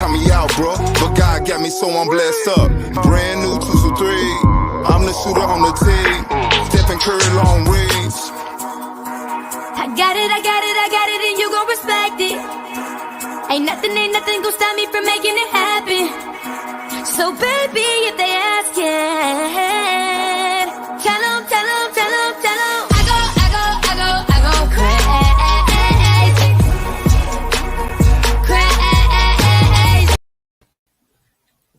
count me out, bro. But God got me, so I'm blessed up. Brand new 223. I'm the shooter on the team. Stephen Curry, long range. I got it, and you gon' respect it. Ain't nothing gon' stop me from making it happen. So baby, if they ask it, tell them. I go crazy.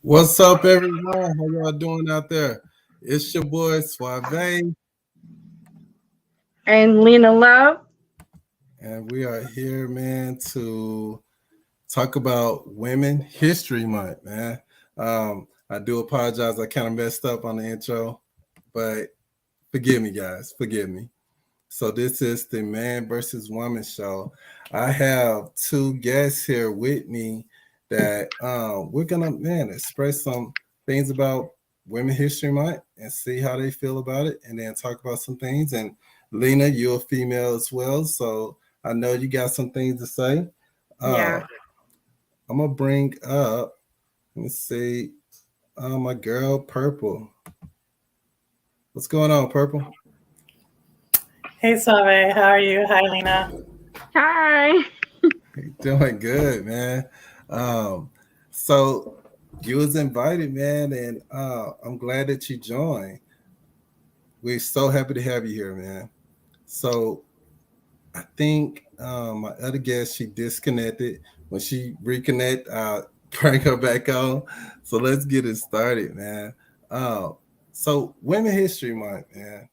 What's up, everyone? How y'all doing out there? It's your boy Suave, and Lena Love, and we are here, man, to talk about Women History Month, man. I do apologize. I kind of messed up on the intro, but forgive me, guys. Forgive me. So this is the Man versus Woman show. I have two guests here with me that we're gonna, express some things about Women History Month and see how they feel about it, and then talk about some things. And Lena, you're a female as well, so I know you got some things to say. yeah. I'm gonna bring up, let's see, my girl Purple. What's going on, Purple? Hey, Suave, how are you? Hi, Lena. Hi. Doing good, man. So you was invited, man, and I'm glad that you joined. We're so happy to have you here, man. So I think my other guest, she disconnected. When she reconnect, I'll bring her back on. So let's get it started, man. So Women History Month, man.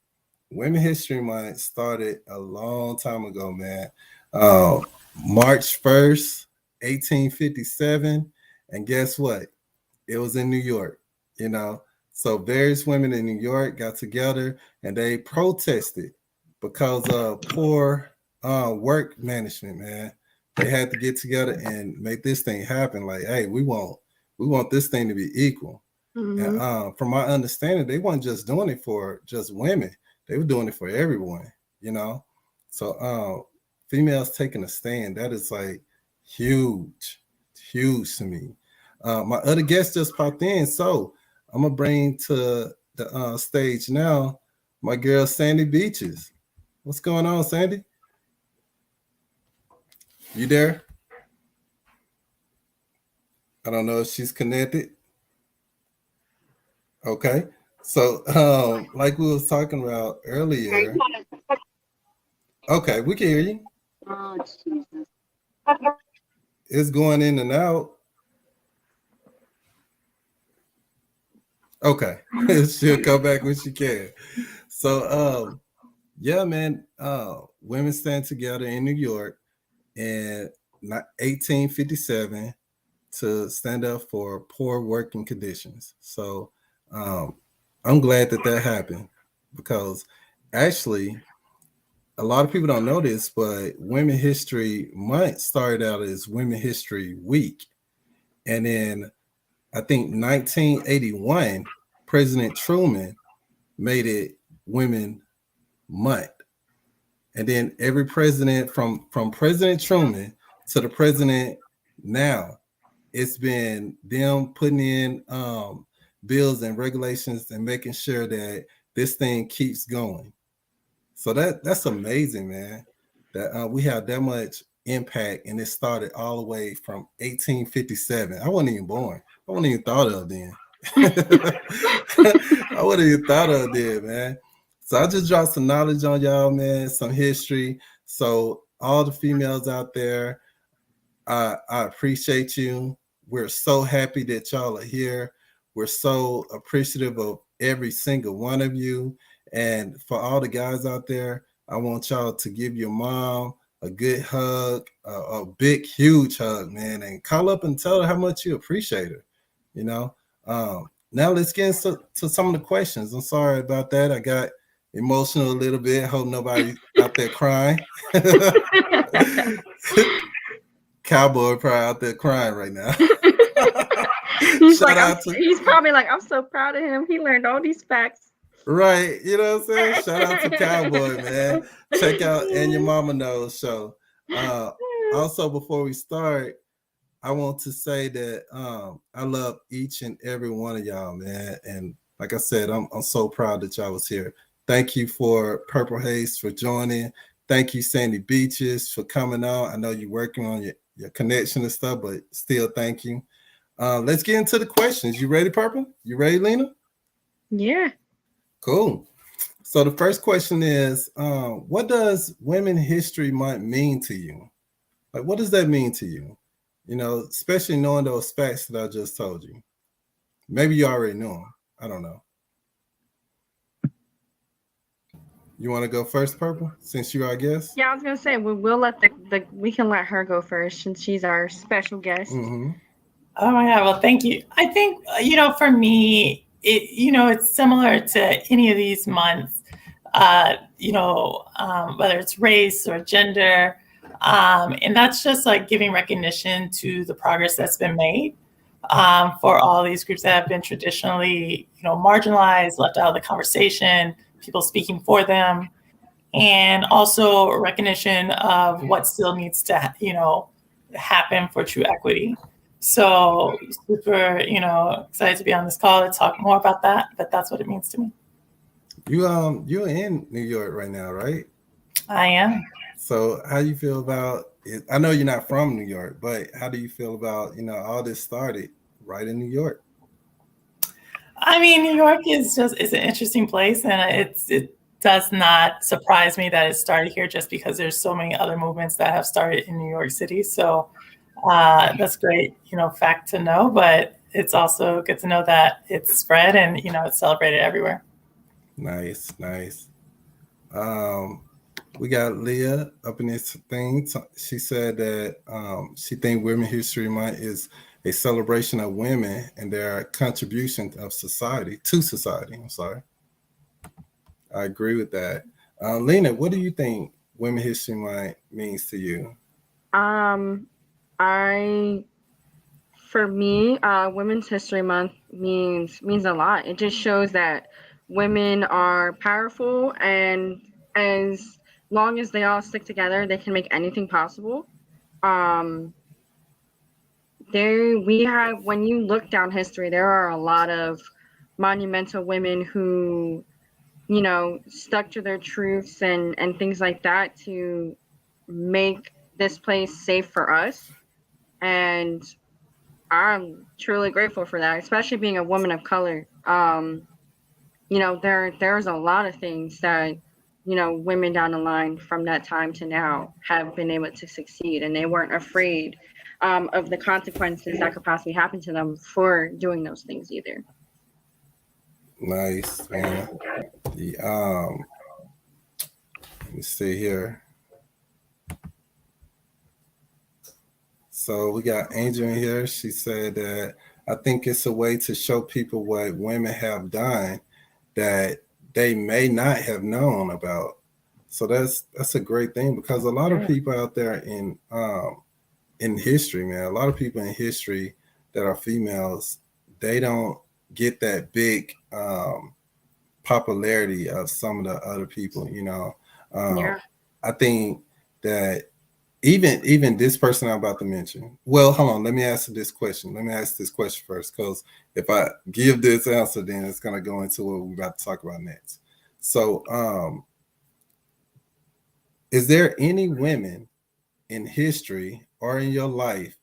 Women History Month started a long time ago, man. March 1st, 1857. And guess what? It was in New York, you know. So various women in New York got together and they protested because of poor work management, man. They had to get together and make this thing happen. Like, hey, we want this thing to be equal. Mm-hmm. And from my understanding, they weren't just doing it for just women. They were doing it for everyone, you know. So females taking a stand, that is like huge to me. My other guest just popped in, so I'm gonna bring to the stage now my girl Sandy Beaches. What's going on, Sandy? You there? I don't know if she's connected. Okay. So like we was talking about earlier. Okay, we can hear you. Oh, Jesus. It's going in and out. Okay. She'll come back when she can. So yeah, man, women stand together in New York in 1857 to stand up for poor working conditions. So I'm glad that happened, because actually a lot of people don't know this, but Women History Month started out as Women History Week. And then I think 1981, President Truman made it Women Month. And then every president from President Truman to the president now, it's been them putting in bills and regulations and making sure that this thing keeps going. So that's amazing, man, that we have that much impact, and it started all the way from 1857. I wasn't even born. I wasn't even thought of then. I wouldn't even thought of then, man. So I just dropped some knowledge on y'all, man, some history. So all the females out there, I appreciate you. We're so happy that y'all are here. We're so appreciative of every single one of you. And for all the guys out there, I want y'all to give your mom a good hug, a big, huge hug, man, and call up and tell her how much you appreciate her, you know. Now let's get into some of the questions. I'm sorry about that. I got emotional a little bit. Hope nobody out there crying. Cowboy probably out there crying right now. He's probably like, I'm so proud of him. He learned all these facts. Right, you know what I'm saying? Shout out to Cowboy, man. Check out And Your Mama Knows show. Also, before we start, I want to say that I love each and every one of y'all, man. And like I said, I'm so proud that y'all was here. Thank you for Purple Haze for joining. Thank you, Sandy Beaches, for coming on. I know you're working on your connection and stuff, but still thank you. Let's get into the questions. You ready, Purple? You ready, Lena? Yeah. Cool. So the first question is, what does Women History Month mean to you? Like, what does that mean to you? You know, especially knowing those facts that I just told you. Maybe you already knew them. I don't know. You want to go first, Purple, since you're our guest? Yeah, I was gonna say we'll let we can let her go first since she's our special guest. Mm-hmm. Oh my God. Well, thank you. I think, for me, it's similar to any of these months, whether it's race or gender. And that's just like giving recognition to the progress that's been made for all these groups that have been traditionally, marginalized, left out of the conversation, people speaking for them, and also recognition of what still needs to, happen for true equity. So super, excited to be on this call to talk more about that, but that's what it means to me. You're in New York right now, right? I am. So how do you feel about it? I know you're not from New York, but how do you feel about, all this started right in New York? I mean, New York is an interesting place, and it does not surprise me that it started here just because there's so many other movements that have started in New York City. So that's great, fact to know, but it's also good to know that it's spread and, it's celebrated everywhere. Nice. We got Leah up in this thing. She said that she thinks Women History Month is a celebration of women and their contribution of society to society. I'm sorry. I agree with that. Lena, what do you think Women History Month means to you? For me, Women's History Month means a lot. It just shows that women are powerful, and as long as they all stick together, they can make anything possible. When you look down history, there are a lot of monumental women who, stuck to their truths and things like that to make this place safe for us. And I'm truly grateful for that, especially being a woman of color. There's a lot of things that, women down the line from that time to now have been able to succeed, and they weren't afraid of the consequences that could possibly happen to them for doing those things either. Nice, man. Let me see here. So we got Angel in here. She said that I think it's a way to show people what women have done that they may not have known about. So that's a great thing, because a lot of people out there in history, man, a lot of people in history that are females, they don't get that big popularity of some of the other people, I think that even this person I'm about to mention. Well, hold on. Let me ask this question first, because if I give this answer, then it's going to go into what we're about to talk about next. So, is there any women in history or in your life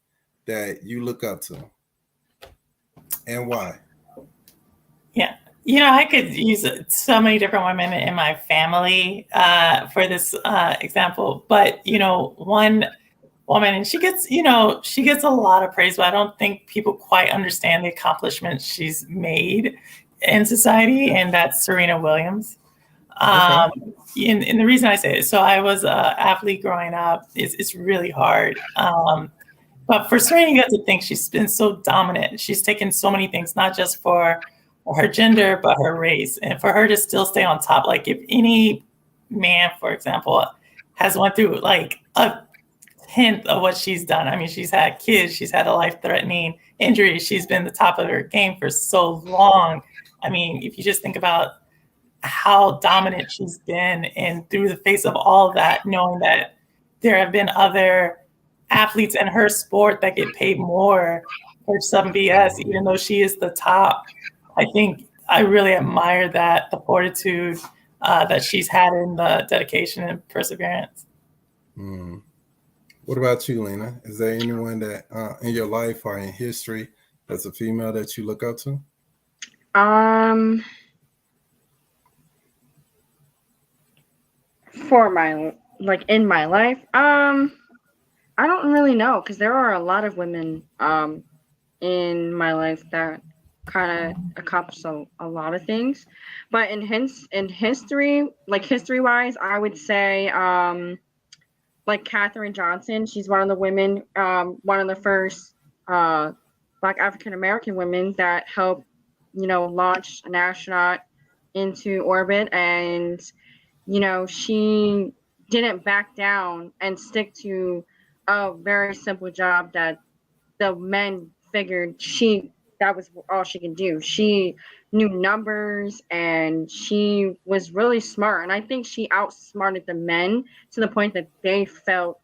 that you look up to, and why? Yeah. I could use so many different women in my family for this example, but one woman, and she gets a lot of praise, but I don't think people quite understand the accomplishments she's made in society, and that's Serena Williams. Okay. And the reason I say it, so I was an athlete growing up. It's really hard. But for Serena, you have to think she's been so dominant. She's taken so many things, not just for her gender, but her race. And for her to still stay on top, like if any man, for example, has went through like a tenth of what she's done. I mean, she's had kids, she's had a life-threatening injury. She's been the top of her game for so long. I mean, if you just think about how dominant she's been, and through the face of all of that, knowing that there have been other athletes in her sport that get paid more for some BS, even though she is the top. I think I really admire that, the fortitude that she's had in the dedication and perseverance. Mm. What about you, Lena? Is there anyone that in your life or in history that's a female that you look up to? For my in my life, I don't really know, because there are a lot of women in my life that kind of accomplish a lot of things. But in history, history wise, I would say Katherine Johnson. She's one of the women, one of the first Black African American women that helped, launch an astronaut into orbit. And, she didn't back down and stick to a very simple job that the men figured that was all she could do. She knew numbers and she was really smart. And I think she outsmarted the men to the point that they felt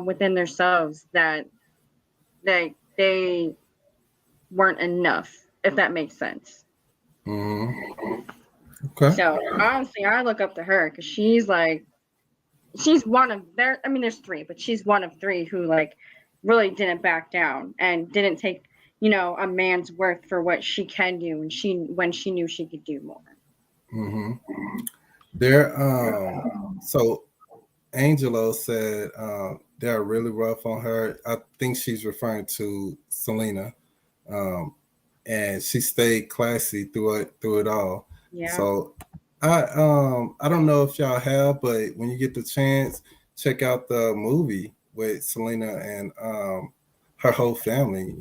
within themselves that they weren't enough, if that makes sense. Mm-hmm. Okay. So honestly, I look up to her because she's one of there's three, but she's one of three who really didn't back down and didn't take a man's worth for what she can do, and when she knew she could do more. Mm-hmm. There, so Angelo said they're really rough on her. I think she's referring to Selena, and she stayed classy through it all. Yeah. So I don't know if y'all have, but when you get the chance, check out the movie with Selena and her whole family.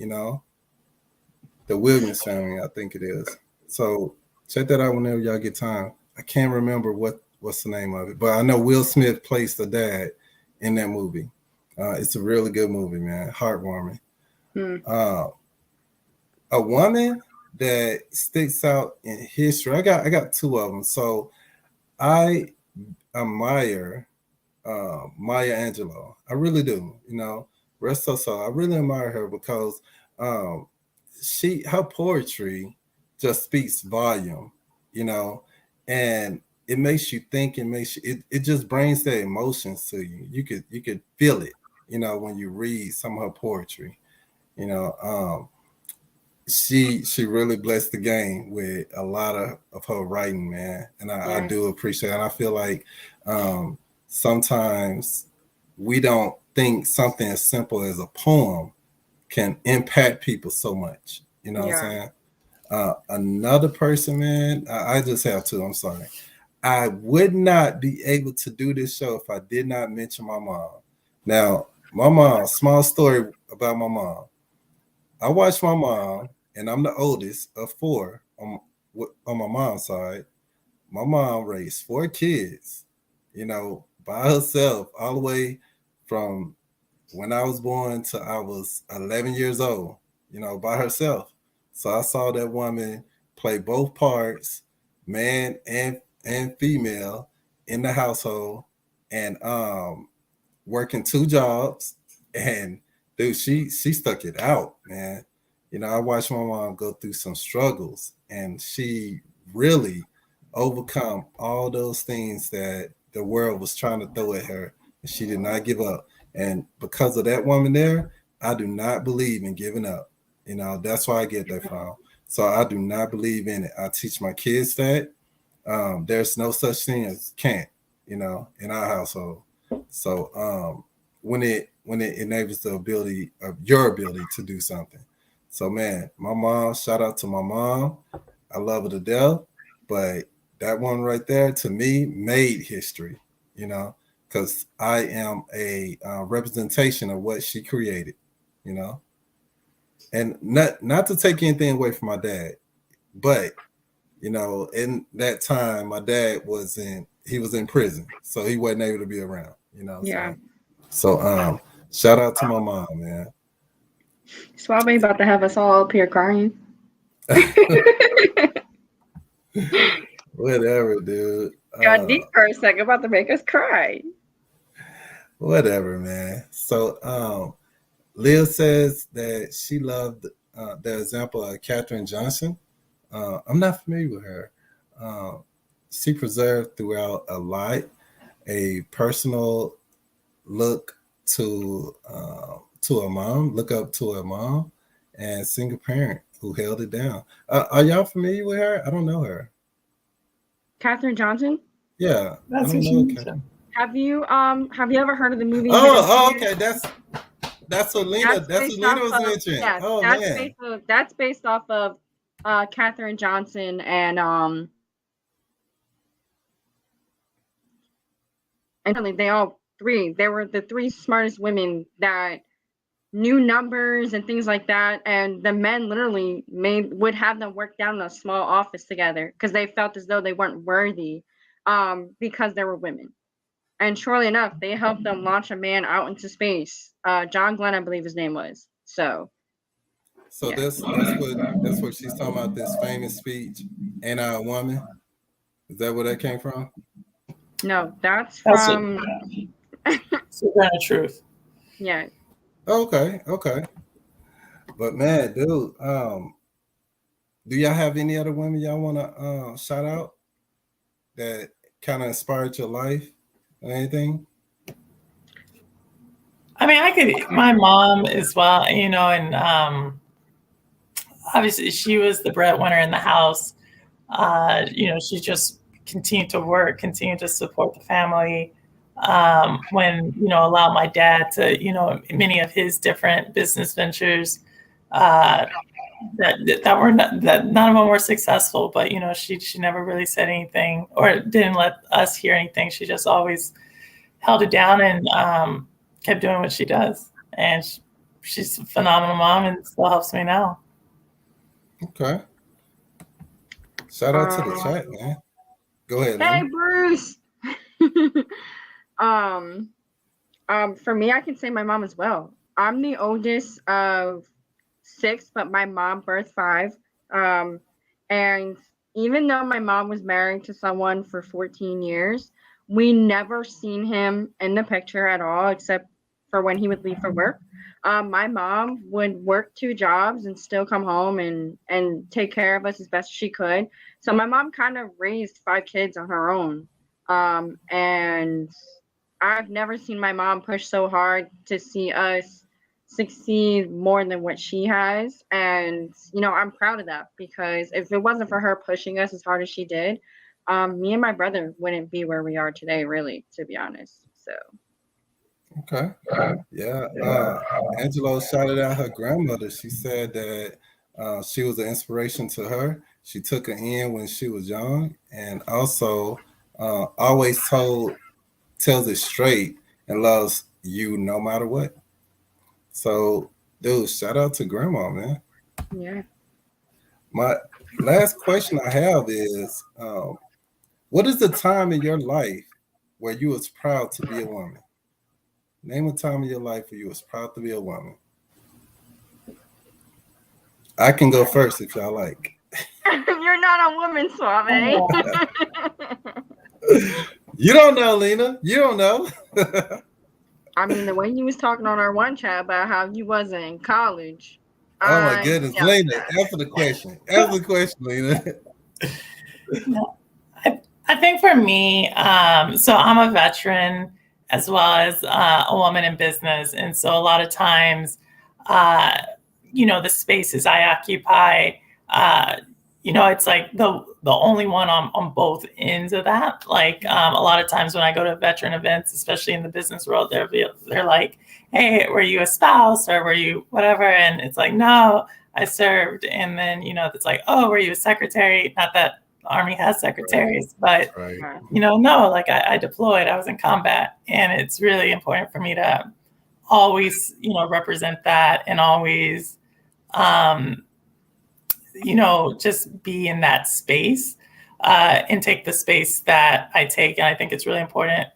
The Williams family, I think it is. So check that out whenever y'all get time. I can't remember what's the name of it, but I know Will Smith plays the dad in that movie. It's a really good movie, man. Heartwarming. A woman that sticks out in history. I got two of them. So I admire Maya Angelou. I really do. Rest her soul. I really admire her because her poetry just speaks volume, and it makes you think. It just brings the emotions to you. You could feel it, when you read some of her poetry. She really blessed the game with a lot of her writing, man, and I do appreciate it. And I feel like sometimes we don't think something as simple as a poem can impact people so much. You know what I'm saying? Another person, man, I just have to. I'm sorry. I would not be able to do this show if I did not mention my mom. Now, my mom, small story about my mom. I watched my mom, and I'm the oldest of four on my mom's side. My mom raised 4 kids, by herself, all the way from when I was born to I was 11 years old, by herself. So I saw that woman play both parts, man and female, in the household, and working 2 jobs. And dude, she stuck it out, man. I watched my mom go through some struggles, and she really overcome all those things that the world was trying to throw at her, and she did not give up. And because of that woman there, I do not believe in giving up. That's why I get that from. So I do not believe in it. I teach my kids that there's no such thing as can't, in our household. So when it enables the ability of your ability to do something. So man, my mom, shout out to my mom. I love her to death, but that one right there to me made history, because I am a representation of what she created, and not to take anything away from my dad, but in that time my dad was in prison, so he wasn't able to be around, So shout out to my mom, man. Swabby about to have us all up here crying. Whatever, dude. Got deep for a second, about to make us cry. Whatever, man. So Leah says that she loved the example of Katherine Johnson. I'm not familiar with her. Uh, she preserved throughout a lot a personal look to a mom, look up to a mom, and single parent who held it down. Are y'all familiar with her? I don't know her. Katherine Johnson. Yeah, I That's don't what she know. mentioned. Have you ever heard of the movie? Oh, Hidden Figures? okay. That's what Lena. That's what Based Lena off was of, mentioning. yeah, Oh man. that's based off of Katherine Johnson and really they all three, they were the three smartest women that knew numbers and things like that, and the men literally would have them work down in a small office together because they felt as though they weren't worthy because they were women. And surely enough, they helped them launch a man out into space. John Glenn, I believe his name was. So So yeah. that's what she's talking about. This famous speech, "Ain't I a woman?" Is that where that came from? No, that's That's from Sojourner Truth. yeah. Okay, okay. But man, dude, do y'all have any other women y'all want to shout out that kind of inspired your life or anything? I mean, I could, my mom as well, and obviously she was the breadwinner in the house. She just continued to work, continued to support the family. When, allowed my dad to, many of his different business ventures, that were not, that none of them were successful, but, she never really said anything or didn't let us hear anything. She just always held it down and, kept doing what she does. And she's a phenomenal mom and still helps me now. Okay. Shout out to the chat, man. Go ahead, Hey, Lena. Bruce. For me, I can say my mom as well. I'm the oldest of 6, but my mom birthed 5. And even though my mom was married to someone for 14 years, we never seen him in the picture at all, except for when he would leave for work. My mom would work 2 jobs and still come home and take care of us as best she could. So my mom kind of raised 5 kids on her own. And I've never seen my mom push so hard to see us succeed more than what she has. And, I'm proud of that because if it wasn't for her pushing us as hard as she did, me and my brother wouldn't be where we are today, really, to be honest. So. Okay. Yeah. Angelo shouted out her grandmother. She said that she was an inspiration to her. She took her in when she was young, and also always tells it straight and loves you no matter what. So, dude, shout out to grandma, man. Yeah. My last question I have is, what is the time in your life where you was proud to be a woman? Name a time in your life where you was proud to be a woman. I can go first if y'all like. You're not a woman, Suave. You don't know, Lena. You don't know. I mean, the way you was talking on our one chat about how you wasn't in college. Oh my goodness, Yeah. Lena, answer the question. Answer the question, Lena. I think for me, so I'm a veteran as well as a woman in business. And so a lot of times, the spaces I occupy, it's like the only one on both ends of that. Like a lot of times when I go to veteran events, especially in the business world, they're like, hey, were you a spouse or were you whatever? And it's like, no, I served. And then, it's like, oh, were you a secretary? Not that the Army has secretaries, but, Right. no, like I deployed, I was in combat. And it's really important for me to always, represent that and always, just be in that space and take the space that I take. And I think it's really important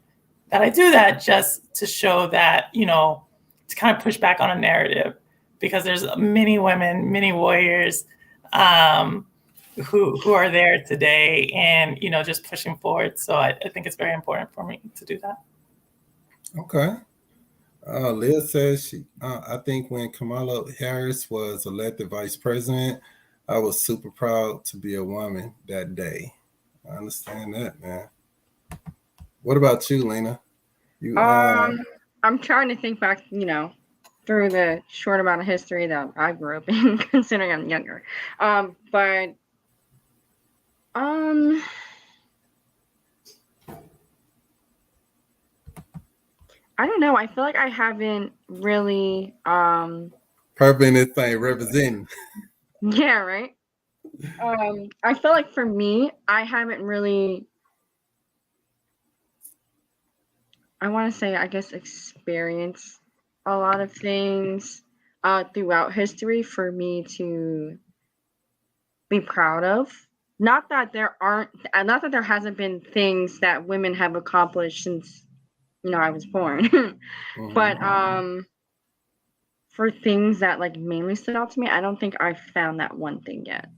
that I do that just to show that, to kind of push back on a narrative, because there's many women, many warriors who are there today and, just pushing forward. So I think it's very important for me to do that. Okay. Leah says I think when Kamala Harris was elected vice president, I was super proud to be a woman that day. I understand that, man. What about you, Lena? You I'm trying to think back, through the short amount of history that I grew up in, considering I'm younger. But I don't know. I feel like I haven't really Purple in this thing representing. Yeah, right. I feel like for me, I haven't really, I want to say, I guess, experienced a lot of things throughout history for me to be proud of. Not that there hasn't been things that women have accomplished since, I was born, but for things that like mainly stood out to me, I don't think I found that one thing yet.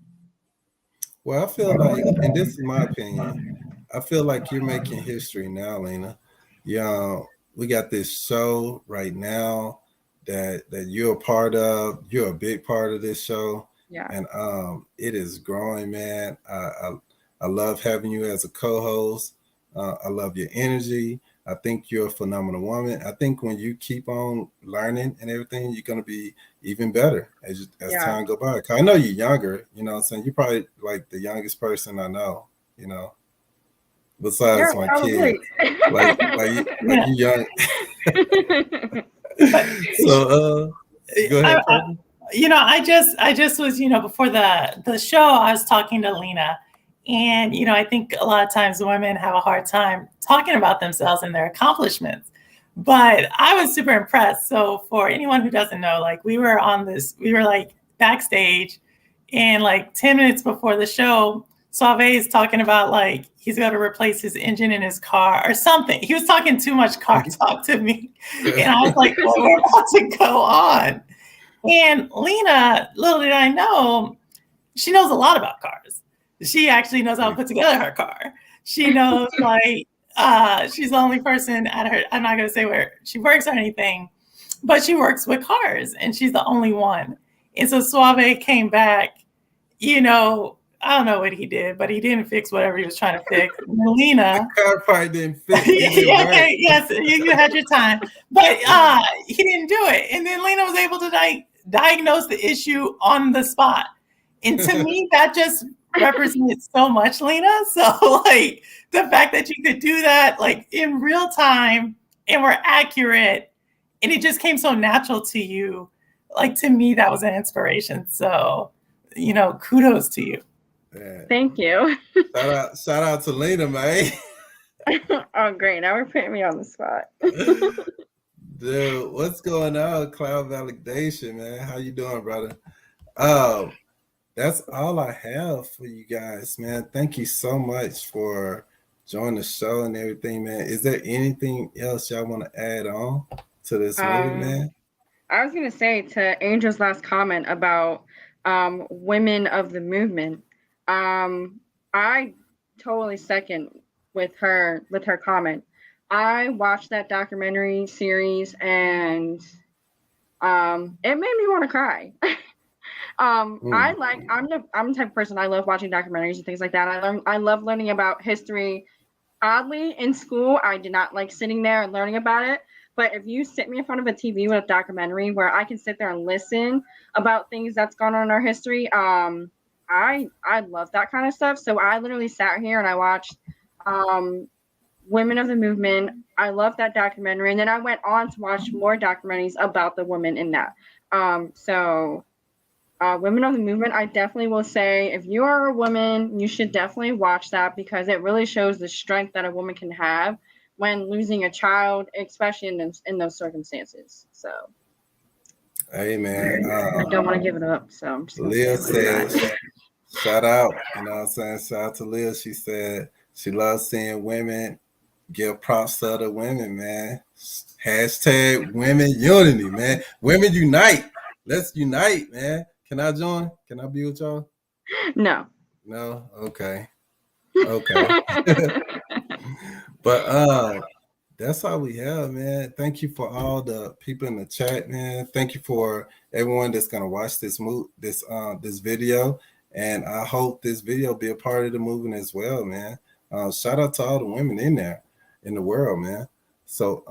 Well, I feel like, and this is my opinion, I feel like you're making history now, Lena. Yeah, we got this show right now that you're a part of. You're a big part of this show. Yeah. And it is growing, man. I love having you as a co-host. I love your energy. I think you're a phenomenal woman. I think when you keep on learning and everything, you're going to be even better as time go by. 'Cause I know you're younger, you know what I'm saying? You're probably like the youngest person I know, besides my kid. Like you young. So go ahead, Purple. I just was, before the show, I was talking to Lena, and, I think a lot of times women have a hard time talking about themselves and their accomplishments, but I was super impressed. So for anyone who doesn't know, like we were like backstage, and like 10 minutes before the show, Suave is talking about like he's got to replace his engine in his car or something. He was talking too much car talk to me. And I was like, well, we're about to go on. And Lena, little did I know, she knows a lot about cars. She actually knows how to put together her car. She knows like she's the only person at her, I'm not going to say where she works or anything, but she works with cars and she's the only one. And so Suave came back, I don't know what he did, but he didn't fix whatever he was trying to fix. Lena, the car part didn't fit. Okay, yes, you had your time, but he didn't do it. And then Lena was able to diagnose the issue on the spot. And to me, that just represents so much, Lena. So like the fact that you could do that like in real time and were accurate, and it just came so natural to you. Like to me, that was an inspiration. So, kudos to you. Man. Thank you. Shout out to Lena, man. Oh, great. Now we're putting me on the spot. Dude, what's going on, Cloud Validation, man? How you doing, brother? That's all I have for you guys, man. Thank you so much for joining the show and everything, man. Is there anything else y'all want to add on to this movie, man? I was going to say to Angel's last comment about women of the movement. I totally second with her comment. I watched that documentary series and it made me want to cry. I'm the type of person, I love watching documentaries and things like that. I love learning about history. Oddly, in school, I did not like sitting there and learning about it. But if you sit me in front of a TV with a documentary where I can sit there and listen about things that's gone on in our history, I love that kind of stuff. So I literally sat here and I watched Women of the Movement. I love that documentary. And then I went on to watch more documentaries about the women in that. Women of the Movement, I definitely will say, if you are a woman, you should definitely watch that because it really shows the strength that a woman can have when losing a child, especially in those circumstances. So, hey man, I don't want to give it up. So I'm just Leah said, shout out. You know what I'm saying? Shout out to Leah. She said she loves seeing women give props to other women, man. Hashtag women unity, man. Women unite. Let's unite, man. Can I join? Can I be with y'all? No. No? Okay. But that's all we have, man. Thank you for all the people in the chat, man. Thank you for everyone that's gonna watch this this video, and I hope this video be a part of the movement as well, man. Shout out to all the women in there in the world, man. So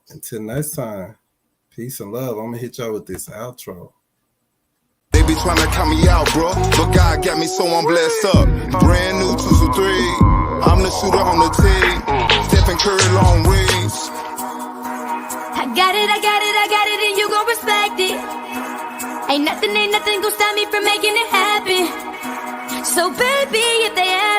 until next time, peace and love. I'm gonna hit y'all with this outro. They be trying to count me out, bro, but God got me, so I'm blessed up. Brand new 223. I'm the shooter on the team. Stephen Curry, long range. I got it, and you gon' respect it. Ain't nothing gonna stop me from making it happen. So baby, if they ask